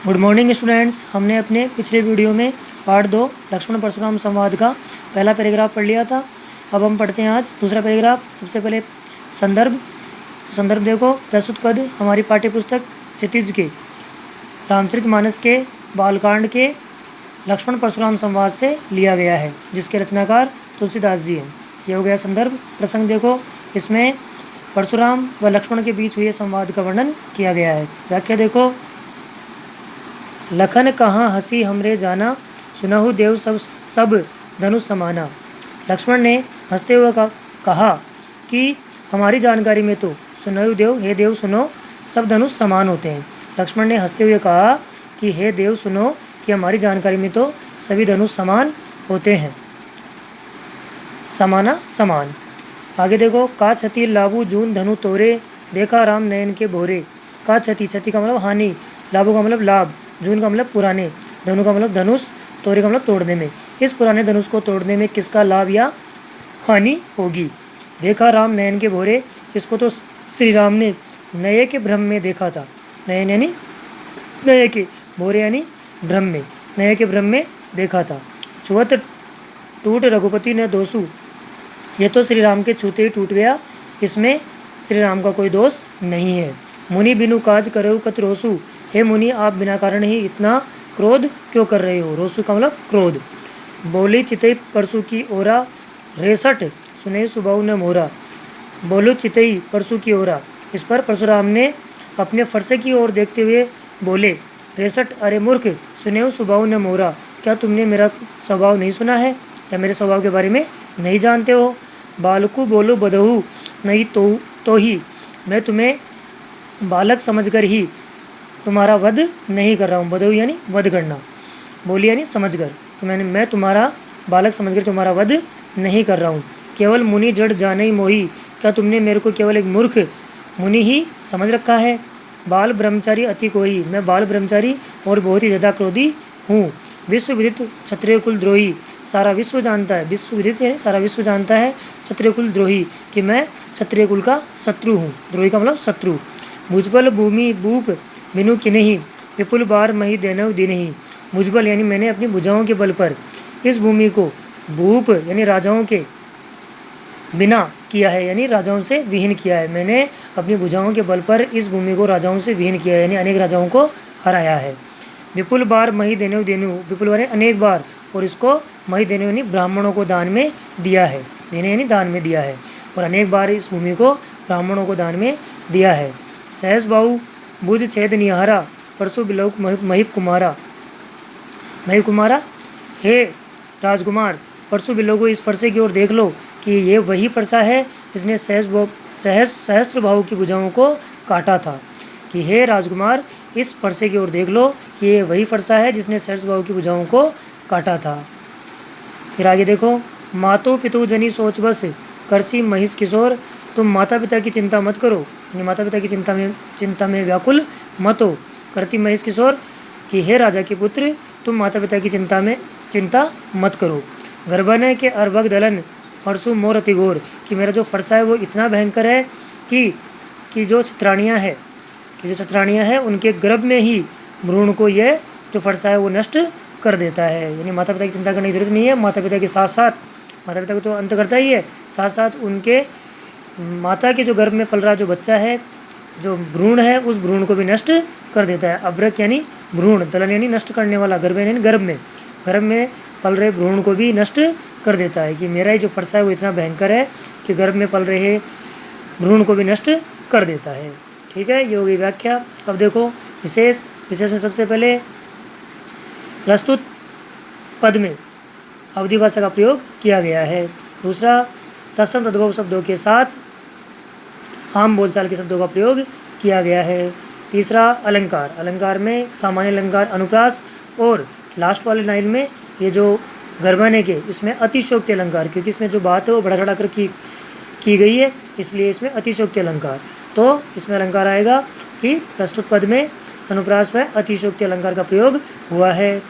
Good morning students. हमने अपने पिछले वीडियो में पार्ट 2 लक्ष्मण परशुराम संवाद का पहला पैराग्राफ पढ़ लिया था। अब हम पढ़ते हैं आज दूसरा पैराग्राफ। सबसे पहले संदर्भ देखो। प्रस्तुत पद हमारी पाठ्यपुस्तक क्षितिज के रामचरितमानस के बालकांड के लक्ष्मण परशुराम संवाद से लिया गया है, जिसके रचनाकार तुलसीदास जी हैं। यह हो गया संदर्भ। प्रसंग देखो, इसमें परशुराम व लक्ष्मण के बीच हुए संवाद का वर्णन किया गया है। व्याख्या देखो। लखन कहाँ हंसी हमरे जाना, सुनहु देव सब धनुष समाना। लक्ष्मण ने हंसते हुए कहा कि हमारी जानकारी में तो सुनहु देव, हे देव सुनो, सब धनुष समान होते हैं। लक्ष्मण ने हंसते हुए कहा कि हे देव सुनो कि हमारी जानकारी में तो सभी धनुष समान होते हैं। समाना समान। आगे देखो। का क्षति लाभु जून धनु तोरे, देखा राम नयन के भोरे। का क्षति, क्षति का मतलब हानि, लाभु का मतलब लाभ, जून का मतलब पुराने, धनु का मतलब धनुष, तोरे का मतलब तोड़ने में। इस पुराने धनुष को तोड़ने में किसका लाभ या हानि होगी। देखा राम नयन के भोरे, इसको तो श्री राम ने नए के भ्रम में देखा था। नयन यानी नए के, भोरे यानी भ्रम में, नए के भ्रम में देखा था। छुअत टूट रघुपति ने दोषु, ये तो श्री राम के छूते ही टूट गया, इसमें श्री राम का कोई दोष नहीं है। मुनि बिनु काज करहु कत रोसु, हे मुनि आप बिना कारण ही इतना क्रोध क्यों कर रहे हो। रोसु का मतलब क्रोध। बोली चितई परसु की ओरा, रेसठ सुने सुबाऊ न मोरा। बोलो चितई परसु की ओरा, इस पर परशुराम ने अपने फरसे की ओर देखते हुए बोले, रेसठ अरे मूर्ख, सुने सुबाऊ न मोरा, क्या तुमने मेरा स्वभाव नहीं सुना है या मेरे स्वभाव के बारे में नहीं जानते हो। बालकू बोलो बदहू नहीं तो ही, मैं तुम्हें बालक समझकर ही तुम्हारा वध नहीं कर रहा हूँ। बदहू यानी वध करना, बोली यानी समझकर, तो मैं तुम्हारा बालक समझकर तुम्हारा वध नहीं कर रहा हूँ। केवल मुनि जड़ जाने ही मोही, क्या तुमने मेरे को केवल एक मूर्ख मुनि ही समझ रखा है। बाल ब्रह्मचारी अति कोई, मैं बाल ब्रह्मचारी और बहुत ही ज़्यादा क्रोधी हूँ। विश्व विदित क्षत्रिय कुल द्रोही, सारा विश्व जानता है, विश्व विदित है सारा विश्व जानता है, क्षत्रिय कुल द्रोही कि मैं क्षत्रिय कुल का शत्रु हूँ। द्रोही का मतलब शत्रु। भुजबल भूमि बूप बिनु किन्हीं, विपुल बार मही देनव दिनहि। भुजबल यानी मैंने अपनी भुजाओं के बल पर इस भूमि को, भूप यानी राजाओं के बिना किया है, यानी राजाओं से विहीन किया है। मैंने अपनी भुजाओं के बल पर इस भूमि को राजाओं से विहीन किया है, यानी अनेक राजाओं को हराया है। विपुल बार मही देनव देनु, विपुल बार अनेक बार, और इसको मही देनु यानी ब्राह्मणों को दान में दिया है। देने यानी दान में दिया है, और अनेक बार इस भूमि को ब्राह्मणों को दान में दिया है। सहस बाहु भुज छेद निहारा, परसु बिलोक महिप कुमारा। महिप कुमारा, हे राजकुमार, परसु बिलोको इस फरसे की ओर देख लो कि ये वही फरसा है जिसने सहस्त्र बाहु की भुजाओं को काटा था। कि हे राजकुमार, इस फरसे की ओर देख लो कि ये वही फरसा है जिसने सहस्त्र बाहु की भुजाओं को काटा था। फिर आगे देखो। मातो पितु जनी सोच बस, करसी महिष किशोर, तुम माता पिता की चिंता मत करो, यानी माता पिता की चिंता में व्याकुल मत हो। करती महिष किशोर, कि हे राजा के पुत्र, तुम माता पिता की चिंता मत करो। गर्भन के अर्भक दलन, फरसु मोर अतिघोर, कि मेरा जो फरसा है वो इतना भयंकर है कि जो छत्राणियाँ हैं उनके गर्भ में ही भ्रूण को यह जो फरसा है वो नष्ट कर देता है। यानी माता पिता की चिंता करने की जरूरत नहीं है। माता पिता के साथ साथ, माता पिता को तो अंत करता ही है, साथ साथ उनके माता के जो गर्भ में पल रहा जो बच्चा है, जो भ्रूण है, उस भ्रूण को भी नष्ट कर देता है। अब्रक यानी भ्रूण, दलन यानी नष्ट करने वाला, गर्भ यानी गर्भ में पल रहे भ्रूण को भी नष्ट कर देता है। कि मेरा ही जो फरसा है वो इतना भयंकर है कि गर्भ में पल रहे भ्रूण को भी नष्ट कर देता है। ठीक है, ये होगी व्याख्या। अब देखो विशेष में सबसे पहले प्रस्तुत पद में अवधि भाषा का प्रयोग किया गया है। दूसरा, तत्सम तद्भव शब्दों के साथ आम बोलचाल के शब्दों का प्रयोग किया गया है। तीसरा, अलंकार में सामान्य अलंकार, अनुप्रास, और लास्ट वाले लाइन में ये जो गर्भन है के, इसमें अतिशयोक्ति अलंकार, क्योंकि इसमें जो बात है वो बढ़ा चढ़ा कर की गई है, इसलिए इसमें अतिशयोक्ति अलंकार। तो इसमें अलंकार आएगा कि प्रस्तुत पद में अनुप्रास में अतिशयोक्ति अलंकार का प्रयोग हुआ है।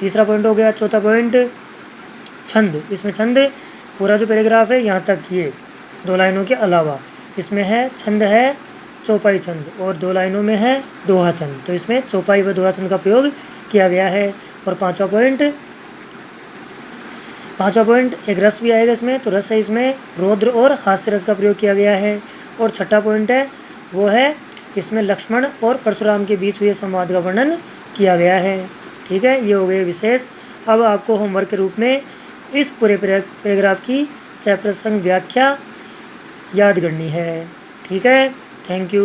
तीसरा पॉइंट हो गया। चौथा पॉइंट, छंद। इसमें छंद पूरा जो पैराग्राफ है यहाँ तक, ये 2 लाइनों के अलावा इसमें है छंद है चौपाई छंद, और 2 लाइनों में है दोहा छंद। तो इसमें चौपाई व दोहा छंद का प्रयोग किया गया है। और पाँचवा पॉइंट एक रस भी आएगा इसमें, तो रस है इसमें रौद्र और हास्य रस का प्रयोग किया गया है। और छठा पॉइंट है वो है इसमें लक्ष्मण और परशुराम के बीच हुए संवाद का वर्णन किया गया है। ठीक है, ये हो गए विशेष। अब आपको होमवर्क के रूप में इस पूरे पैराग्राफ की सप्रसंग व्याख्या याद करनी है। ठीक है, थैंक यू।